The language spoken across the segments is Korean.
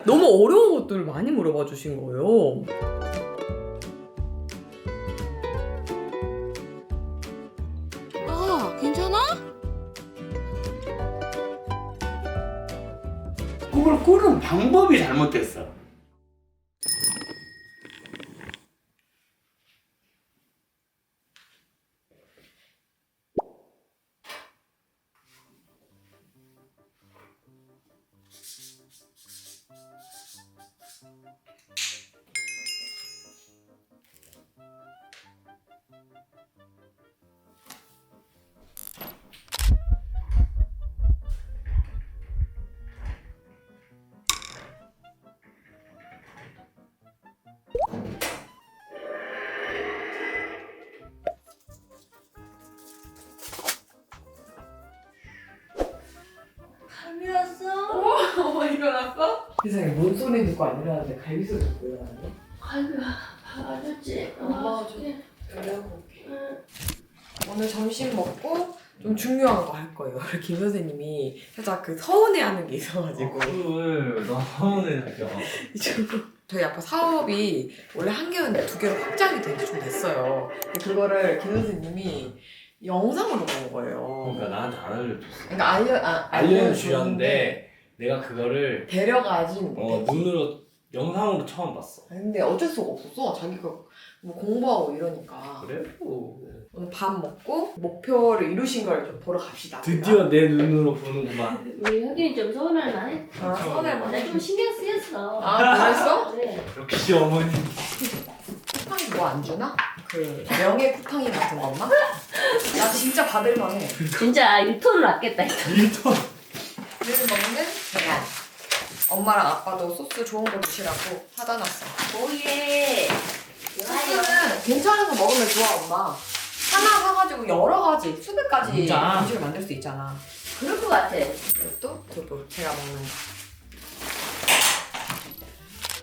너무 어려운 것들을 많이 물어봐 주신 거예요. 아, 괜찮아? 그걸 고른 방법이 잘못됐어. 감이 왔어? 어머, 일어났어? 세상에 뭔 소리 듣고 안 일어났는데 갈비 소리 듣고 일어났네? 갈비가 아저씨 엄마가 좀 연락하고 올게. 오늘 점심 먹고 좀 중요한 거 할 거예요. 김 선생님이 살짝 그 서운해하는 게 있어가지고. 그걸 너무 저희 아빠 사업이 원래 한 개였는데 두 개로 확장이 된 지 좀 됐어요. 근데 그거를 김 선생님이 영상으로 본 거예요. 그러니까 나한테 안 알려줬어. 그러니까 알려주셨는데 내가 그거를 데려가진 못했지. 눈으로 영상으로 처음 봤어. 근데 어쩔 수가 없었어. 자기가 뭐 공부하고 이러니까. 그래? 오늘 밥 먹고 목표를 이루신 걸 좀 보러 갑시다. 드디어 내 눈으로 보는구만. 우리 혁이 좀 서운할 만해. 아, 서운해만 나 좀 신경 쓰였어. 아, 그랬어? 그래. 역시 어머니. 쿠팡이 뭐 안 주나? 그 명예 쿠팡이 같은 거 없나? 나 진짜 받을만 해. 진짜 1톤을 아꼈다. 1톤. 늘 먹는 계란. 엄마랑 아빠도 소스 좋은 거 드시라고 사다 놨어. 오예. 소스는 괜찮아서 먹으면 좋아, 엄마. 하나 사가지고 여러 가지, 수백 가지 진짜? 음식을 만들 수 있잖아. 그럴 것 같아. 이것도 두부, 제가 먹는 거.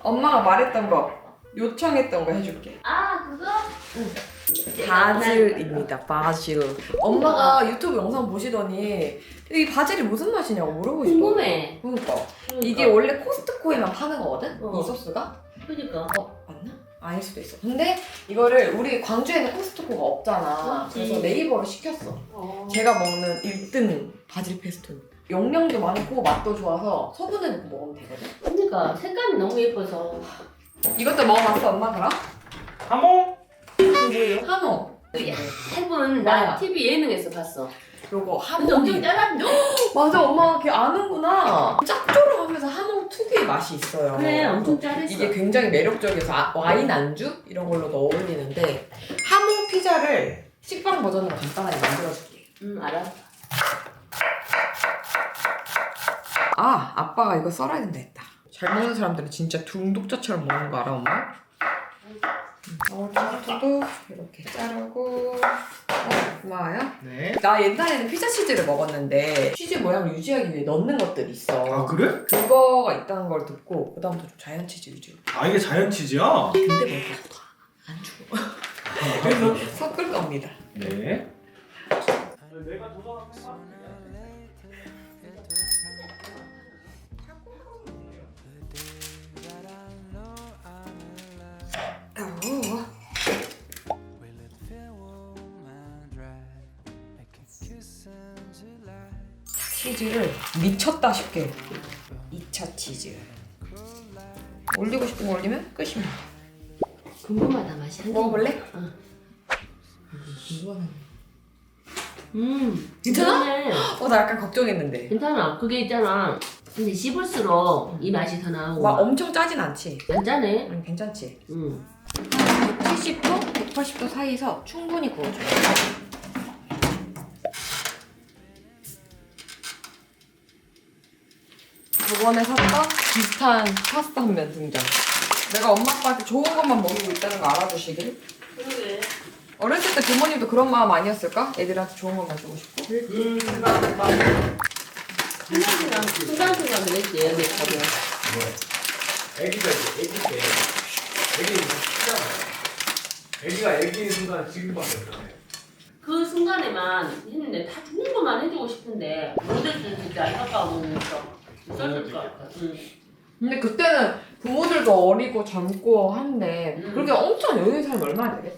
엄마가 말했던 거, 요청했던 거 해줄게. 아 그거? 바질입니다, 바질. 엄마가 유튜브 영상 보시더니 이 바질이 무슨 맛이냐고 물어보시더라고. 궁금해. 그러니까. 이게 원래 코스트코에만 파는 거거든? 어. 이 소스가? 그니까. 맞나? 아닐 수도 있어. 근데 이거를 우리 광주에는 코스트코가 없잖아. 없지. 그래서 네이버로 시켰어. 어. 제가 먹는 1등 바질 페스토입니다. 용량도 많고 맛도 좋아서 소분해 놓고 먹으면 되거든? 그니까 색감이 너무 예뻐서. 이것도 먹어봤어, 엄마 그럼? 하모? 뭐예요? 한우. 해본 뭐야? 나 TV 예능에서 봤어. 요거 근데 엄청 하몽이. 짜란데? 맞아, 엄마 걔 아는구나. 짭조름하면서 하몽 특유의 맛이 있어요. 그래 엄청 짜랬어. 이게 굉장히 매력적이어서 와인 안주? 이런 걸로도 어울리는데 하몽 피자를 식빵 버전으로 간단하게 만들어줄게. 알아. 아, 아빠가 이거 썰어야 된다 했다. 잘 먹는 사람들은 진짜 중독자처럼 먹는 거 알아, 엄마? 토마토도 이렇게 자르고. 고마워요. 네. 나 옛날에는 피자 치즈를 먹었는데 치즈 모양을 유지하기 위해 넣는 것들이 있어. 아 그래? 그거가 있다는 걸 듣고 그다음부터 좀 자연 치즈 위주로. 아 이게 자연 치즈야? 근데 먹어도 안 죽어. 그래서 섞을 겁니다. 네. 내가 도전한 치즈를 미쳤다 싶게 2차 치즈 올리고 싶은 거 올리면 끝입니다. 궁금하다 맛이. 한 먹어볼래? 응. 이거는 괜찮아? 나 약간 걱정했는데 괜찮아. 그게 있잖아. 근데 씹을수록 이 맛이 더 나오고. 막 엄청 짜진 않지? 안 짜네. 괜찮지? 70도? 170도, 180도 사이에서 충분히 구워줘요. 저번에 샀던 비슷한 파스타 한 면 등장. 내가 엄마 아빠한테 좋은 것만 먹이고 있다는 거 알아주시길. 그러게. 어렸을 때 부모님도 그런 마음 아니었을까? 애들한테 좋은 것만 주고 싶고. 순간순간 그랬지, 여기 가면. 애기가 이제 애기 때 애기 크잖아. 애기가 애기인 순간 지금밖에 없잖아요. 그 순간에만 했는데 다 죽는 것만 해주고 싶은데 못해주는 진짜 안타까워 보면서 있었을 것 같아. 근데 그때는 부모들도 어리고 젊고 한데 그렇게 엄청 여유 살면 얼마나 되겠어?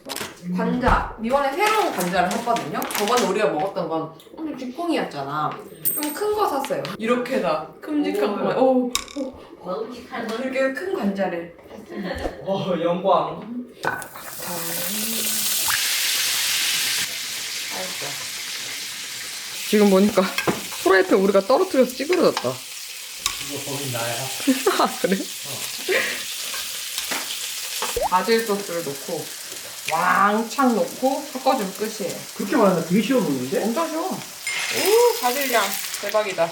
관자 이번에 새로운 관자를 샀거든요. 저번에 우리가 먹었던 건 엄청 쥐콩이었잖아. 좀 큰 거 샀어요. 이렇게다 큼직한 거. 오, 먹음직한 거. 이렇게 큰 관자를. 영광. 지금 보니까 프라이팬 우리가 떨어뜨려서 찌그러졌다. 이거 거긴 나야. 아 그래? 바질 소스를 넣고 왕창 넣고 섞어주면 끝이에요. 그렇게 말하면 되게 쉬워 보이는데? 엄청 쉬워. 오 바질향 대박이다.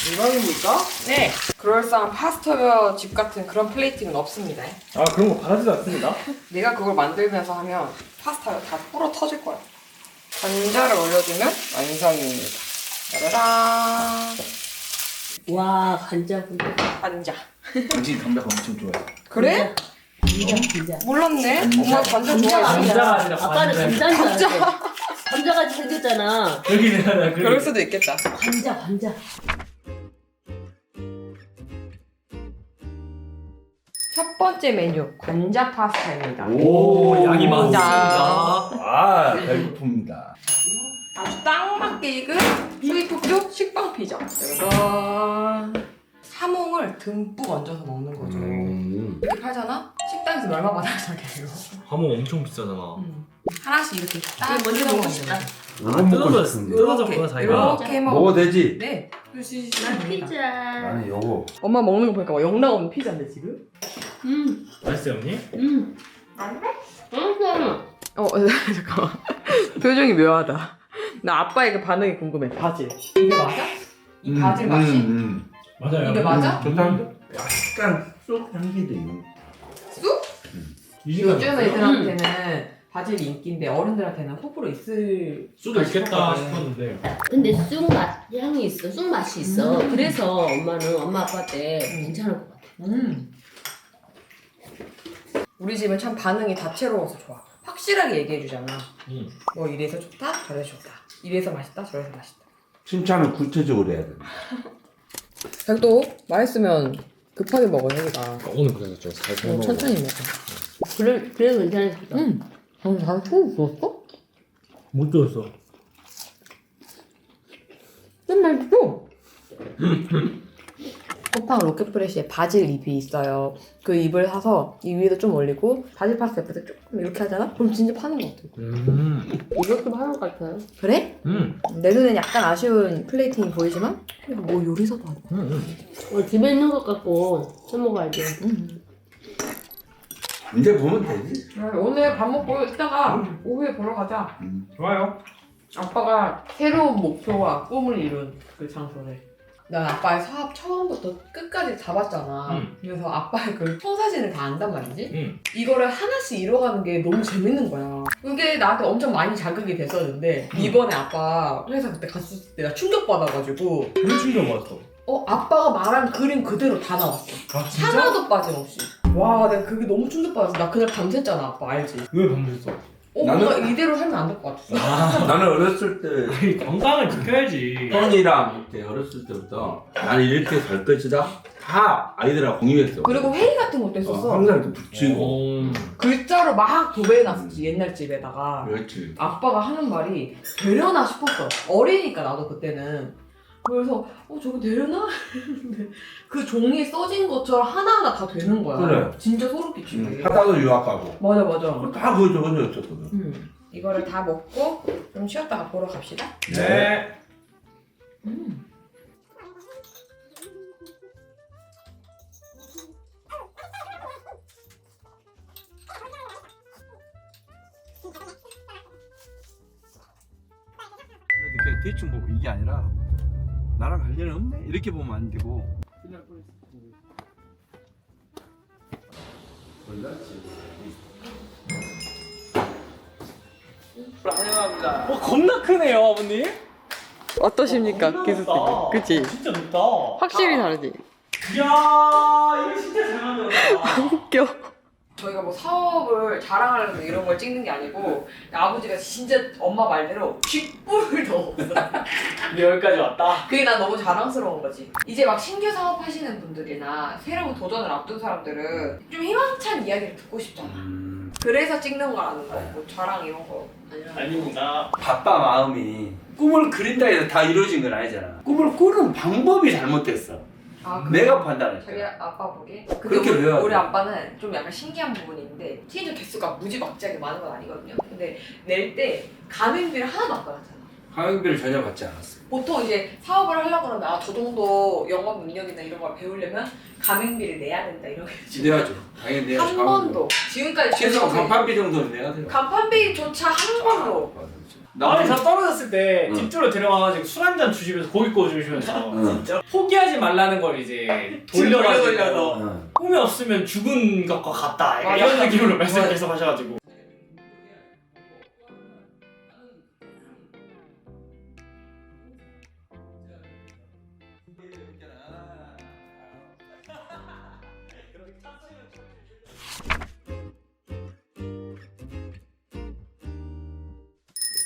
대박입니까? 네. 그럴싸한 파스타며 집 같은 그런 플레이팅은 없습니다. 아 그런 거 바라지도 않습니다. 내가 그걸 만들면서 하면 파스타가 다 불어 터질 거야. 관자를 올려주면 완성입니다. 짜라란. 와 간장 분자. 관자. 당신 감자 엄청 좋아해. 그래? 간장. 몰랐네. 엄마 관자 감자가 좋아해. 아니라 감자가 아니라 아빠는 관자. 감자인 줄 알았대. 감자같이 생겼잖아. 여기 내가 그럴 수도 있겠다. 관자. 첫 번째 메뉴 관자 파스타입니다. 오 양이 자. 많습니다. 아, 배고픕니다. 아주 딱 맞게 익은 수입국조 식빵 피자. 짜라란. 하몽을 듬뿍 얹어서 먹는 거죠. 이렇게 팔잖아? 식당에서 얼마 받아 자기예요. 하모 엄청 비싸잖아. 하나씩 이렇게 딱 그게 먼저 먹고 싶다. 아, 뜯어졌구나 자기가. 이렇게 먹어. 먹어도 되지? 네. 난 피자. 나는 요거. 엄마 먹는 거 보니까 막 영락 없는 피자인데 지금? 맛있어요 언니? 맛있어. 잠깐만. 표정이 묘하다. 나 아빠의 그 반응이 궁금해. 바질. 이게 맞아? 이 바질 맛이? 맞아요. 이게 맞아? 좋다는데? 약간 쑥 향기도 있는. 쑥? 요즘 애들한테는 바질이 인기인데 어른들한테는 호불호 있을 수도 있겠다 싶었거든. 싶었는데. 근데 쑥맛 향이 있어. 쑥 맛이 있어. 그래서 엄마는 엄마 아빠 때 괜찮을 것 같아. 우리 집은 참 반응이 다채로워서 좋아. 확실하게 얘기해주잖아. 음. 뭐 이래서 좋다, 저래서 좋다. 이래서 맛있다, 저래서 맛있다. 칭찬을 구체적으로 해야 돼. 자기도 맛있으면 급하게 먹어, 여기가. 오늘 그래서 좀잘 천천히 먹어. 그래도 괜찮을 것 같아. 잘 소금 부었어? 못 들었어. 맨날 줘. 호빵 로켓프레시에 바질 잎이 있어요. 그 잎을 사서 이 위에다 좀 올리고 바질 파스타 옆에다 조금 이렇게 하잖아? 그럼 진짜 파는 것 같아. 이것도 하는 것 같아요. 그래? 내 눈엔 약간 아쉬운 플레이팅이 보이지만 뭐 요리사도 아니고. 집에 있는 것 같고 해먹어야지. 이제 보면 되지. 오늘 밥 먹고 이따가 오후에 보러 가자. 좋아요. 아빠가 새로운 목표와 꿈을 이룬 그 장소를. 난 아빠의 사업 처음부터 끝까지 다 봤잖아. 그래서 아빠의 그 청사진을 다 안단 말이지. 이거를 하나씩 이뤄가는 게 너무 재밌는 거야. 그게 나한테 엄청 많이 자극이 됐었는데 이번에 아빠 회사 그때 갔을 때 나 충격받아가지고 왜 충격받았어? 아빠가 말한 그림 그대로 다 나왔어. 아 진짜? 하나도 빠짐없이. 와 내가 그게 너무 충격받았어. 나 그날 밤샜잖아 아빠 알지? 왜 밤샜어? 나는- 뭔가 이대로 살면 안 될 것 같았어. 나는 어렸을 때 아니 건강을 지켜야지. 형이랑 이렇게 어렸을 때부터 나는 이렇게 살 것이다. 다 아이들하고 공유했어. 그리고 회의 같은 것도 했었어. 항상 이렇게 붙이고. 글자로 막 도배해놨었지 옛날 집에다가. 그렇지. 아빠가 하는 말이 되려나 싶었어. 어리니까 나도 그때는. 그래서 저거 되려나? 근데 그 종이에 써진 것처럼 하나하나 다 되는 거야. 그래. 진짜 소름 끼치고. 하다가 유학 가고. 맞아 맞아. 다 그거 적어줬었거든. 이거를 다 먹고 좀 쉬었다가 보러 갑시다. 네. 그냥 대충 보고 이게 아니라 나랑 관련이 없네? 이렇게 보면 안 되고. 환영합니다. 겁나 크네요 아버님. 어떠십니까 기수님? 그치? 진짜 높다. 확실히 다르지? 이야 이거 진짜 잘 만들었다. 웃겨. 저희가 뭐 사업을 자랑하려고 이런 걸 찍는 게 아니고 아버지가 진짜 엄마 말대로 쥐뿔을 더 없어. 여기까지 왔다. 그게 난 너무 자랑스러운 거지. 이제 막 신규 사업 하시는 분들이나 새로운 도전을 앞둔 사람들은 좀 희망찬 이야기를 듣고 싶잖아. 그래서 찍는 거라는 거. 뭐 자랑 이런 거 아니라. 아니구나. 바빠 마음이 꿈을 그린다 해서 다 이루어진 건 아니잖아. 꿈을 꾸는 방법이 잘못됐어. 아, 그래? 내가 판단했어. 자기 아빠 보기에? 그렇게 우리, 배워야 우리 돼. 아빠는 좀 약간 신기한 부분이 있는데 티저 개수가 무지막지하게 많은 건 아니거든요. 근데 낼 때 가맹비를 하나도 안 받았잖아. 가맹비를 전혀 받지 않았어. 보통 이제 사업을 하려고 그러면 저 정도 영업 능력이나 이런 걸 배우려면 가맹비를 내야 된다 이런 게 내야죠. 당연히 내야죠. 한 번도 지금까지 최소 지금 간판비 정도는 내야 돼요. 간판비조차 한 번도. 아니 저 떨어졌을 때 응. 집주로 데려와가지고 술 한 잔 주시면서 고기 구워주시면서 응. 진짜 포기하지 말라는 걸 이제 돌려가지고 돌려서. 응. 꿈이 없으면 죽은 것과 같다 약간 맞아. 이런 느낌으로 말씀 맞아. 계속 하셔가지고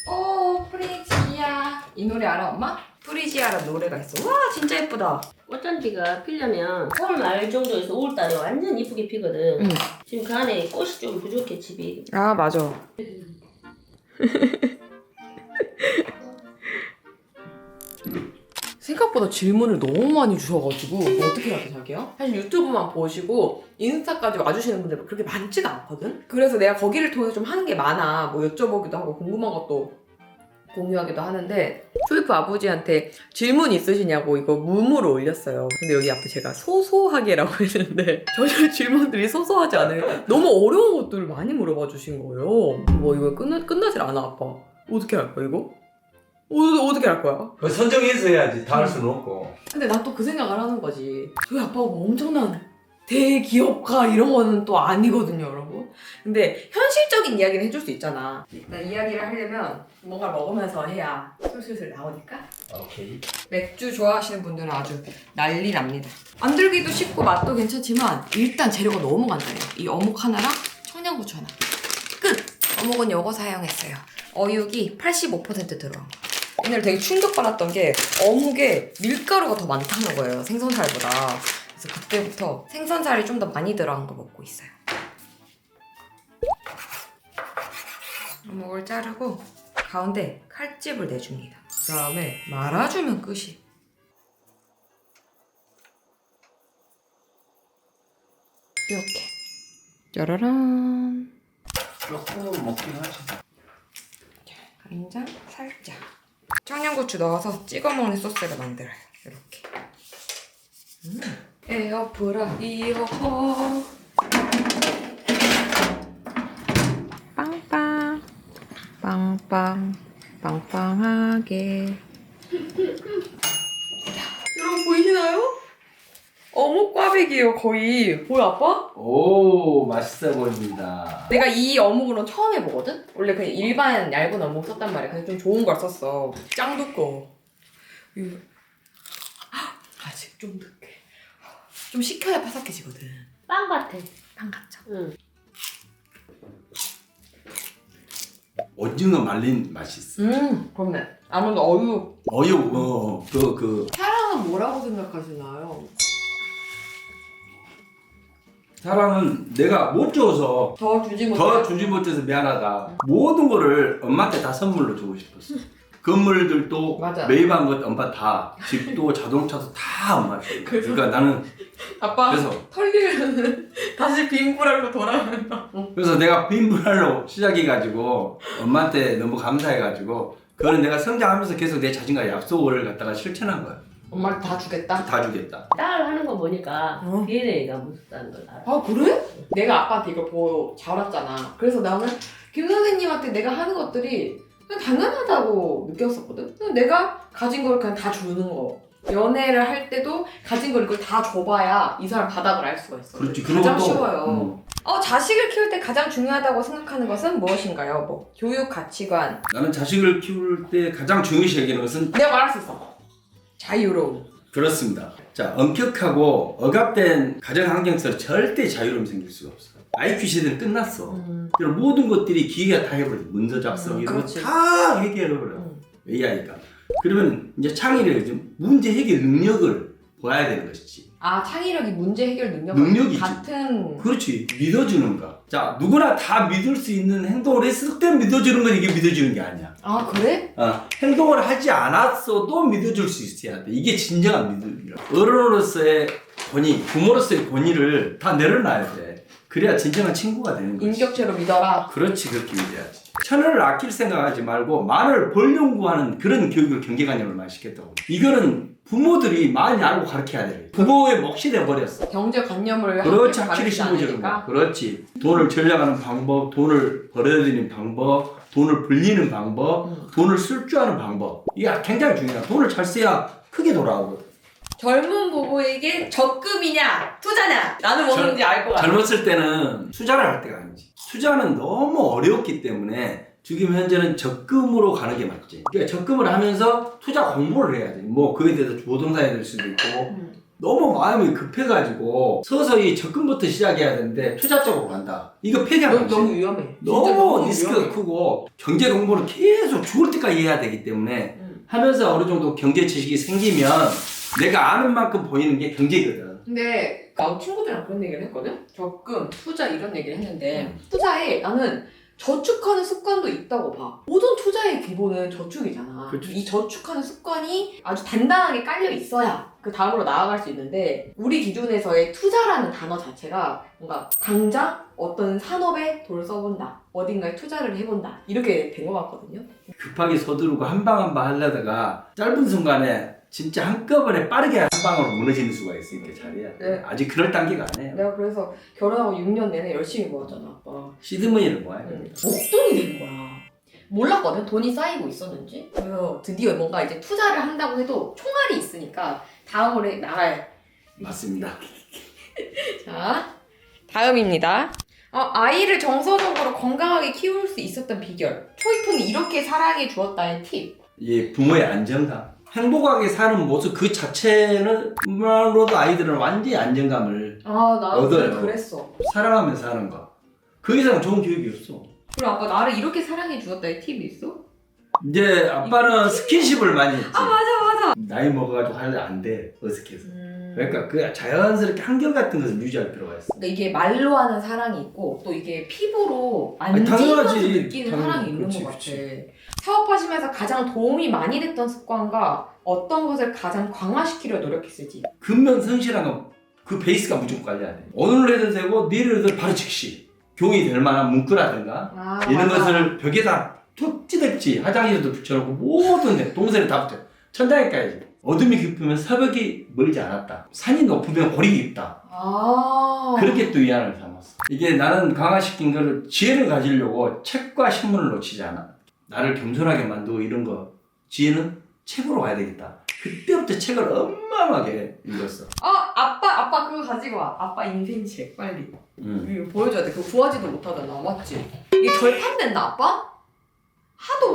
오 프리지아 이 노래 알아 엄마? 프리지아라는 노래가 있어. 와 진짜 예쁘다. 꽃잔디가 피려면 3월 말 정도에서 5월 달에 완전 이쁘게 피거든. 응. 지금 그 안에 꽃이 좀 부족해 집이. 아 맞아. 생각보다 질문을 너무 많이 주셔가지고 뭐 어떻게 해야 돼 자기야? 사실 유튜브만 보시고 인스타까지 와주시는 분들 그렇게 많지가 않거든? 그래서 내가 거기를 통해서 좀 하는 게 많아. 뭐 여쭤보기도 하고 궁금한 것도 공유하기도 하는데 초이프 아버지한테 질문 있으시냐고 이거 룸으로 올렸어요. 근데 여기 앞에 제가 소소하게라고 했는데 전혀 질문들이 소소하지 않아요. 너무 어려운 것들을 많이 물어봐 주신 거예요. 뭐 이거 끝나질 않아 아빠. 어떻게 할 거야 이거? 어떻게 할 거야? 그 선정해서 해야지. 다 할 수는 없고. 근데 난 또 그 생각을 하는 거지. 저희 아빠가 뭐 엄청난 대기업가 이런 거는 또 아니거든요, 여러분. 근데 현실적인 이야기는 해줄 수 있잖아. 일단 이야기를 하려면 뭔가 먹으면서 해야 술술술 나오니까. 오케이. 맥주 좋아하시는 분들은 아주 난리 납니다. 만들기도 쉽고 맛도 괜찮지만 일단 재료가 너무 간단해요. 이 어묵 하나랑 청양고추 하나. 끝! 어묵은 요거 사용했어요. 어육이 85% 들어간 거. 오늘 되게 충격받았던 게 어묵에 밀가루가 더 많다는 거예요. 생선살보다. 그래서 그때부터 생선살이 좀 더 많이 들어간 거 먹고 있어요. 어묵을 자르고 가운데 칼집을 내줍니다. 그 다음에 말아주면 끝이. 이렇게 짜라란. 조금 먹긴 하지. 간장 살짝. 청양고추 넣어서 찍어 먹는 소스를 만들어요. 이렇게. 에어프라이어. 빵빵. 빵빵. 빵빵하게. 여러분 보이시나요? 어묵 꽈배기예요 거의. 보여 아빠? 오, 맛있어 보입니다. 내가 이 어묵으로는 처음 해보거든? 원래 그냥 일반 얇은 어묵 썼단 말이야. 근데 좀 좋은 걸 썼어. 짱 두꺼워. 이거 아직 좀 두께. 좀 식혀야 바삭해지거든. 빵 같아. 빵 같죠? 응. 오징어 말린 맛이 있어. 그렇네. 아무래도 어육. 어유, 사랑은 뭐라고 생각하시나요? 사랑은 내가 못 줘서 더 주지 못해. 더 주지 못해서 미안하다. 모든 거를 엄마한테 다 선물로 주고 싶었어. 건물들도 맞아. 매입한 것 엄마 다, 집도 자동차도 다 엄마 줘. 그러니까 나는 아빠 그래서 털리면 다시 빈불알로 돌아간다. 그래서 내가 빈불알로 시작해가지고 엄마한테 너무 감사해가지고 그거는 내가 성장하면서 계속 내 자신과 약속을 갖다가 실천한 거야. 엄마를 다 주겠다? 다 주겠다. 딸 하는 거 보니까 어? DNA가 무섭다는 걸 알아. 아 그래? 내가 아빠한테 이걸 보고 자랐잖아. 그래서 나는 김 선생님한테 내가 하는 것들이 그냥 당연하다고 느꼈었거든. 그냥 내가 가진 걸 그냥 다 주는 거. 연애를 할 때도 가진 걸 이걸 다 줘봐야 이 사람 바닥을 알 수가 있어. 그렇지. 가장 그리고 또, 쉬워요. 자식을 키울 때 가장 중요하다고 생각하는 것은 무엇인가요? 뭐 교육 가치관. 나는 자식을 키울 때 가장 중요시 여기는 것은 내가 말할 수 있어. 자유로움. 그렇습니다. 자, 엄격하고 억압된 가정 환경에서 절대 자유로움이 생길 수가 없어. IQ 시대는 끝났어. 그럼 모든 것들이 기계가 다 해버려. 문서 작성 이런 거 그렇지. 다 해결해버려. AI가. 그러면 이제 창의력이 좀 문제 해결 능력을 보여야 되는 것이지. 아, 창의력이 문제 해결 능력이지. 같은. 그렇지. 믿어주는 거. 자, 누구나 다 믿을 수 있는 행동을 했을 때 믿어주는 건 이게 믿어주는 게 아니야. 아, 그래? 행동을 하지 않았어도 믿어줄 수 있어야 돼. 이게 진정한 믿음이야. 어른으로서의 권위, 부모로서의 권위를 다 내려놔야 돼. 그래야 진정한 친구가 되는 거지. 인격체로 믿어라. 그렇지, 그렇게 믿어야지. 천원을 아낄 생각하지 말고 만원을 벌려고 하는 그런 교육을 경제관념을 많이 시켰다고. 이거는 부모들이 많이 알고 가르쳐야 돼. 부모의 몫이 돼버렸어. 경제관념을 그렇지, 함께 확실히 가르치지 심어주는 않으니까. 거야. 그렇지. 돈을 절약하는 방법, 돈을 벌어들이는 방법, 돈을 불리는 방법, 돈을 쓸 줄 아는 방법. 이게 굉장히 중요해. 돈을 잘 써야 크게 돌아오거든. 젊은 부부에게 적금이냐 투자냐 나는 뭐는지 알 것 같아. 젊었을 때는 투자를 할 때가 아니지. 투자는 너무 어려웠기 때문에 지금 현재는 적금으로 가는 게 맞지. 그러니까 적금을 하면서 투자 공부를 해야 돼. 뭐 그에 대해서 부동산이 될 수도 있고 너무 마음이 급해가지고 서서히 적금부터 시작해야 되는데 투자 쪽으로 간다. 이거 폐기하면 너무 위험해. 너무 리스크가 크고 경제 공부는 계속 죽을 때까지 해야 되기 때문에 하면서 어느 정도 경제 지식이 생기면 내가 아는 만큼 보이는 게 경제거든. 근데 나도 친구들이랑 그런 얘기를 했거든. 적금, 투자 이런 얘기를 했는데 투자에 나는 저축하는 습관도 있다고 봐. 모든 투자의 기본은 저축이잖아. 그치. 이 저축하는 습관이 아주 단단하게 깔려 있어야 그 다음으로 나아갈 수 있는데 우리 기준에서의 투자라는 단어 자체가 뭔가 당장 어떤 산업에 돈을 써본다. 어딘가에 투자를 해본다. 이렇게 된 것 같거든요. 급하게 서두르고 한 방 한 방 하려다가 짧은 순간에 진짜 한꺼번에 빠르게 한 방으로 무너지는 수가 있으니까 잘해야 돼. 네. 아직 그럴 단계가 아니에요. 내가 그래서 결혼하고 6년 내내 열심히 모았잖아, 아빠. 시드머니를 모아야 돼. 목돈이 되는 거야. 몰랐거든, 돈이 쌓이고 있었는지. 그래서 드디어 뭔가 이제 투자를 한다고 해도 총알이 있으니까 다음으로 나갈. 맞습니다. 자, 다음입니다. 아이를 정서적으로 건강하게 키울 수 있었던 비결. 초이푼이 이렇게 사랑해 주었다의 팁. 이 부모의 안정감. 행복하게 사는 모습 그 자체는 말로도 아이들은 완전히 안정감을 나도 얻어요. 그랬어. 사랑하면서 사는 거. 그 이상 좋은 교육이 없어. 그리고 아빠 나를 이렇게 사랑해 주었다의 팁이 있어? 이제 아빠는 스킨십을 많이 했지. 맞아. 나이 먹어가지고 하려 안 돼. 어색해서. 그러니까 그 자연스럽게 한결같은 것을 유지할 필요가 있어. 그러니까 이게 말로 하는 사랑이 있고 또 이게 피부로 아니, 만지면서 당연하지. 느끼는 당연히. 사랑이 있는 그렇지, 것 같아. 그렇지. 사업하시면서 가장 도움이 많이 됐던 습관과 어떤 것을 가장 강화시키려 노력했을지. 근면성실한 건 그 베이스가 무조건 깔려야 돼. 오늘 해도 되고 내일 해도 바로 즉시. 교훈이 될 만한 문구라든가 이런 맞아. 것을 벽에다 툭 찌댔지. 화장실에도 붙여놓고 모든 데 동선에 다 붙여. 천장에 까야지. 어둠이 깊으면 새벽이 멀지 않았다. 산이 높으면 골이 깊다. 그렇게 또 위안을 삼았어. 이게 나는 강화시킨 거를 지혜를 가지려고 책과 신문을 놓치지 않아. 나를 겸손하게 만들고 이런 거. 지혜는 책으로 가야 되겠다. 그때부터 책을 어마어마하게 읽었어. 아빠 그거 가지고 와. 아빠 인생책 빨리. 이거 보여줘야 돼. 그거 구하지도 못하잖아. 맞지? 이게 절판됐나 아빠? 하도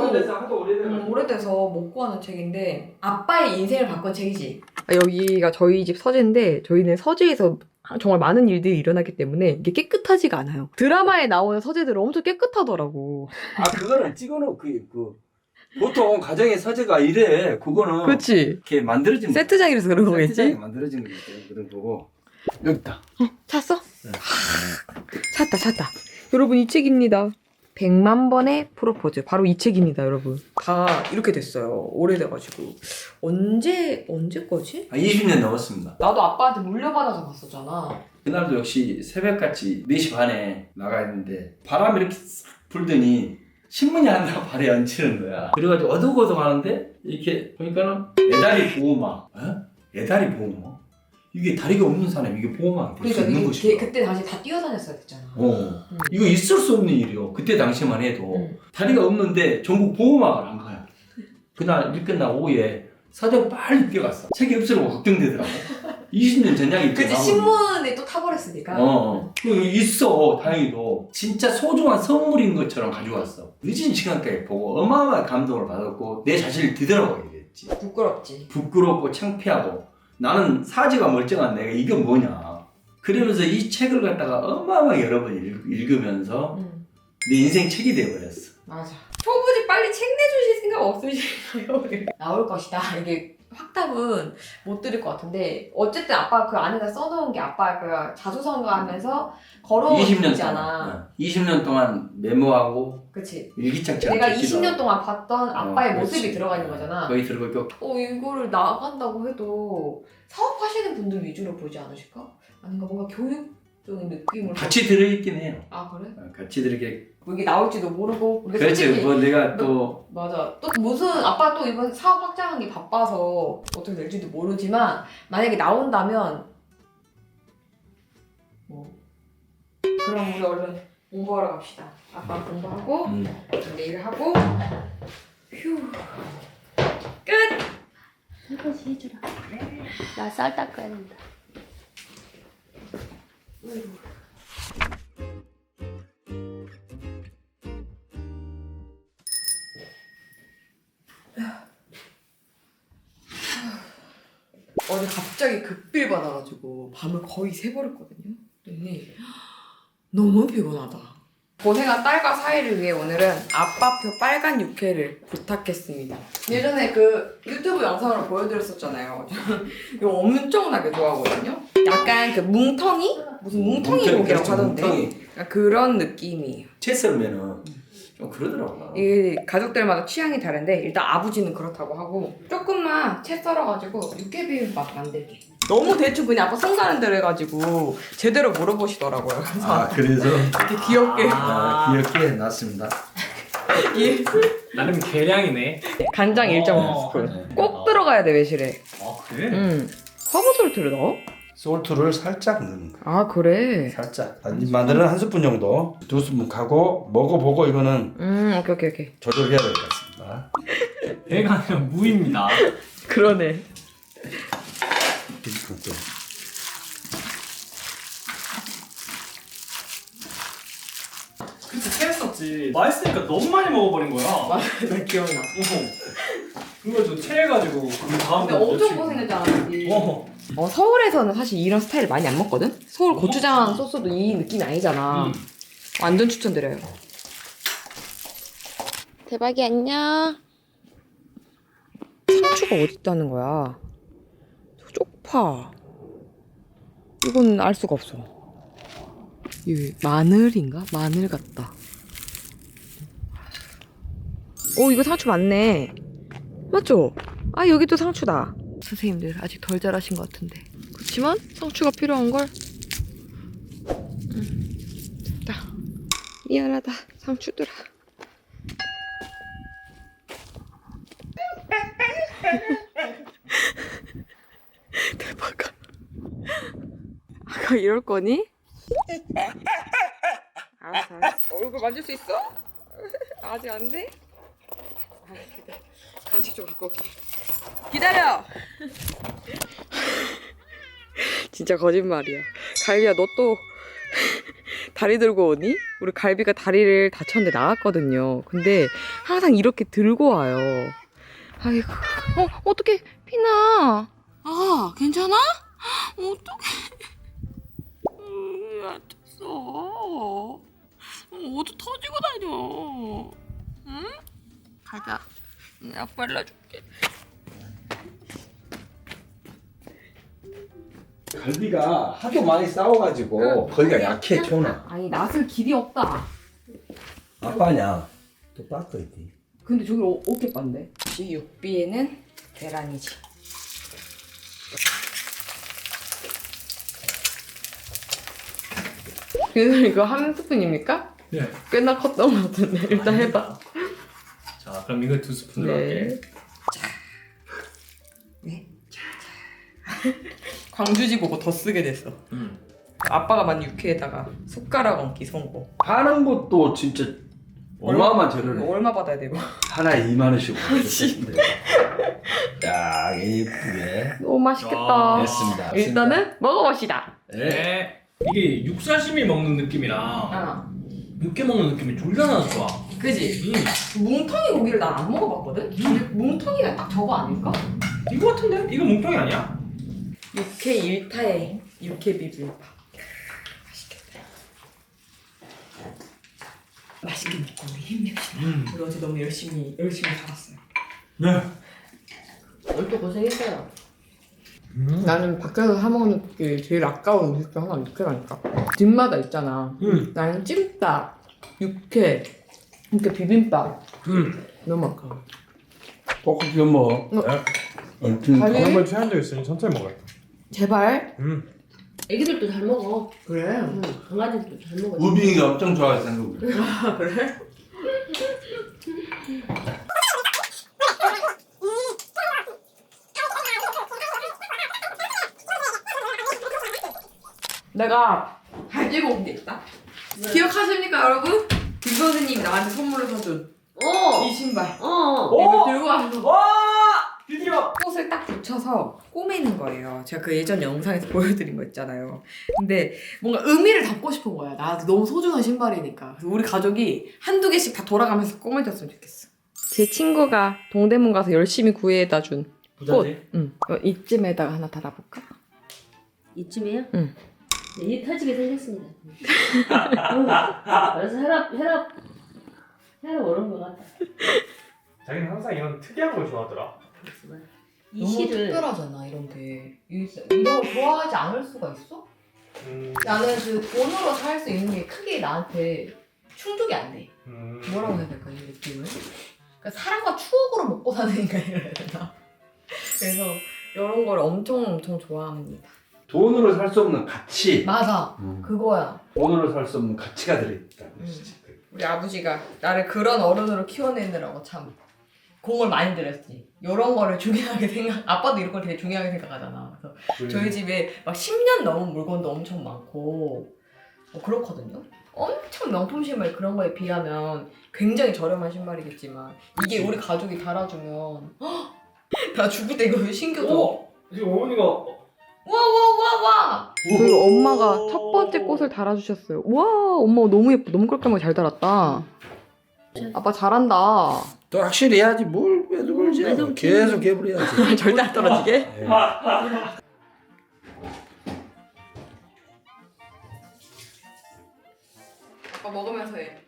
오래돼서 못 구하는 책인데 아빠의 인생을 바꾼 책이지. 여기가 저희 집 서재인데 저희는 서재에서 정말 많은 일들이 일어나기 때문에 이게 깨끗하지가 않아요. 드라마에 나오는 서재들은 엄청 깨끗하더라고. 그거는 찍어놓고 보통 가정의 서재가 이래. 그거는 그렇지. 이렇게 만들어진 세트장이라서 그런 세트장이 거겠지? 만들어진 거기 때문에 그런 거고. 여기 있다. 찾았어? 찾았다. 여러분 이 책입니다. 100만 번의 프로포즈. 바로 이 책입니다, 여러분. 다 이렇게 됐어요. 오래돼가지고. 언제 거지? 20년 넘었습니다. 나도 아빠한테 물려받아서 봤었잖아. 그날도 역시 새벽같이 4시 반에 나가야 되는데 바람이 이렇게 싹 불더니 신문이 하나 발에 얹히는 거야. 그래가지고 어둑어둑 하는데 이렇게 보니까는 애다리 보호막. 애다리 보호막? 이게 다리가 없는 사람이 이게 보호막이 될 수 있는 것이야. 그때 당시 다 뛰어다녔어야 됐잖아. 이거 있을 수 없는 일이요. 그때 당시만 해도 다리가 없는데 전국 보호막을 한 거야. 그날 일 끝나고 오후에 사장 빨리 뛰어갔어. 책이 없으라고 걱정되더라고. 20년 전향이 그치, 신문에 또 타버렸으니까. 있어. 다행히도 진짜 소중한 선물인 것처럼 가져왔어. 늦은 시간까지 보고 어마어마한 감동을 받았고 내 자신을 뒤돌아보게 됐지. 부끄럽지. 부끄럽고 창피하고 나는 사지가 멀쩡한 내가 이게 뭐냐. 그러면서 이 책을 갖다가 어마어마하게 여러 번 읽으면서 내 인생 책이 돼버렸어. 맞아. 초보지 빨리 책 내주실 생각 없으실까요? 나올 것이다. 이게 확답은 못 드릴 것 같은데 어쨌든 아빠 그 안에다 써놓은 게 아빠 그 자수성가하면서 걸어온 20년 잖아. 동안 20년 동안 메모하고 그치. 일기장처럼 내가 적기도 20년 하고. 동안 봤던 아빠의 그렇지. 모습이 들어가 있는 거잖아. 거기 들어가고 이거를 나간다고 해도 사업하시는 분들 위주로 보지 않으실까? 아닌가 뭔가 교육적인 느낌으로. 같이 들어있긴 해요. 아 그래? 같이 들어게. 뭐 이게 나올지도 모르고. 근데 그렇지. 솔직히 뭐 내가 또 맞아. 또 무슨 아빠 또 이번 사업 확장한 게 바빠서 어떻게 될지도 모르지만 만약에 나온다면 뭐 그럼 우리 얼른 공부하러 갑시다. 아빠 공부하고 내일 하고 휴 끝. 설거지 해주라. 나 쌀 닦아야 된다. 어제 갑자기 극비를 받아가지고 밤을 거의 새버렸거든요. 그랬더니 너무 피곤하다. 고생한 딸과 사이를 위해 오늘은 아빠표 빨간 육회를 부탁했습니다. 예전에 그 유튜브 영상으로 보여드렸었잖아요. 이거 엄청나게 좋아하거든요. 약간 그 뭉텅이? 무슨 뭉텅이 고기라고 그렇죠, 하던데. 뭉텅이. 그런 느낌이에요. 채 썰면은 좀 그러더라고. 이게 가족들마다 취향이 다른데 일단 아버지는 그렇다고 하고 조금만 채 썰어가지고 육개비빔밥 만들게. 너무 대충 그냥 아빠 손 가는 대로 해가지고 제대로 물어보시더라고요. 그래서 그래서 이렇게 귀엽게 귀엽게 해놨습니다. 이 나름 계량이네. 간장 1.5스푼 꼭 들어가야 돼 매실에. 그래? 허브 솔트를 넣어? 솔트를 살짝 넣는 거. 아 그래? 살짝. 마늘은 한 스푼 정도. 2스푼 하고 먹어보고 이거는 오케이. 조절해야 될 것 같습니다. 배가 아니라 무입니다. 그러네. 비슷하죠. 그치 체했었지. 맛있으니까 너무 많이 먹어버린 거야. 맞아 나 기억나. 그래가지고 체해가지고 그 다음 근데 엄청 고생했잖아 우리. 서울에서는 사실 이런 스타일 많이 안 먹거든? 서울 고추장 소스도 이 느낌이 아니잖아. 완전 추천드려요. 대박이 안녕. 상추가 어디 있다는 거야? 쪽파. 이건 알 수가 없어. 이 마늘인가? 마늘 같다. 이거 상추 맞네. 맞죠? 아 여기도 상추다. 선생님들 아직 덜 자라신 것 같은데. 그렇지만 상추가 필요한걸. 됐다. 미안하다 상추들아. 대박아. 아까 이럴 거니? 알았어. 얼굴 만질 수 있어? 아직 안 돼? 그래. 간식 좀 갖고 올게. 기다려! 진짜 거짓말이야. 갈비야, 너 또 다리 들고 오니? 우리 갈비가 다리를 다쳤는데 나갔거든요. 근데 항상 이렇게 들고 와요. 아이고. 어떡해. 피나. 아, 괜찮아? 어떡해. 왜 안 쳤어? 어디 터지고 다녀. 응? 가자. 약 발라줄게. 갈비가 하도 많이 싸워가지고 거기가 약해 초나. 아니 낫을 길이 없다. 아빠냐? 또 닦아 있지. 근데 저기 어깨 빤데. 이 육비에는 계란이지. 그래서 이거 한 스푼입니까? 네. 꽤나 컸던 것 같은데 일단 해봐. 자 그럼 이거 2스푼으로 할게. 네. 광주지 보고 더 쓰게 됐어. 아빠가 만든 육회에다가 숟가락 얹기 성공. 하는 것도 진짜 어마어마한 재료네. 얼마 받아야 되고? 하나에 2만 원씩. 딱 예쁘게 너무 맛있겠다. 됐습니다. 일단은 먹어봅시다. 네. 이게 육사시미 먹는 느낌이랑 육회 먹는 느낌이 졸라 나서 좋아. 그지? 뭉텅이 고기를 난 안 먹어봤거든? 근데 뭉텅이가 딱 저거 아닐까? 이거 같은데? 이거 몽통이 아니야? 육회 1타에 육회 비빔밥. 맛있게 먹고 우리 힘냅시다. 우리 어제 너무 열심히 살았어요. 네. 오늘도 고생했어요. 나는 밖에서 사 먹는 게 제일 아까운 음식 중 하나는 육회라니까. 집마다 있잖아. 나는 찜닭, 육회, 이렇게 비빔밥 너무 아까워. 꼭 비벼 먹어. 가게? 한번 취한 적 있으니 천천히 먹어요. 제발. 애기들도 잘 먹어. 그래. 강아지들도 잘 먹어. 우빈이가 엄청 좋아했다는 거. 아 그래? 내가 가지고 온 게 있다. 기억하십니까 여러분? 김 선생님이 나한테 선물로 사준 이 신발. 이거 들고 와서 와! 드디어! 꽃을 딱 붙여서 꼬매는 거예요. 제가 그 예전 영상에서 보여드린 거 있잖아요. 근데 뭔가 의미를 담고 싶은 거야. 나한테 너무 소중한 신발이니까. 그래서 우리 가족이 한두 개씩 다 돌아가면서 꼬매줬으면 좋겠어. 제 친구가 동대문 가서 열심히 구해다 준 꽃. 부자지? 응. 이쯤에다가 하나 달아볼까? 이쯤이에요? 응. 네, 이 터지게 생겼습니다. 그래서 혈압 오른 것 같아. 자기는 항상 이런 특이한 걸 좋아하더라. 이 실을 특별하잖아 이런 게. 이런 거 좋아하지 않을 수가 있어? 나는 그 돈으로 살 수 있는 게 크게 나한테 충족이 안 돼. 뭐라고 해야 될까 이 느낌을? 그러니까 사랑과 추억으로 먹고 사는 인간이라 해야 되나? 그래서 이런 걸 엄청 좋아합니다. 돈으로 살 수 없는 가치. 맞아. 그거야. 돈으로 살 수 없는 가치가 들어있다는 것이지. 우리 아버지가 나를 그런 어른으로 키워내느라고 참 공을 많이 들였지. 이런 거를 중요하게 아빠도 이런 걸 되게 중요하게 생각하잖아. 그래서 저희 집에 막 10년 넘은 물건도 엄청 많고 그렇거든요. 엄청 명품 신발 그런 거에 비하면 굉장히 저렴한 신발이겠지만 이게 우리 가족이 달아주면 나 죽을 때 이거 신겨줘. 오! 지금 어머니가 와! 그리고 엄마가 첫 번째 꽃을 달아주셨어요. 와, 엄마 너무 예뻐. 너무 깔끔하게 잘 달았다. 아빠 잘한다. 또 확실히 해야지 뭘 왜도 그러지. 계속 개불해야지. 절대 안 떨어지게. 아빠 먹으면서 해.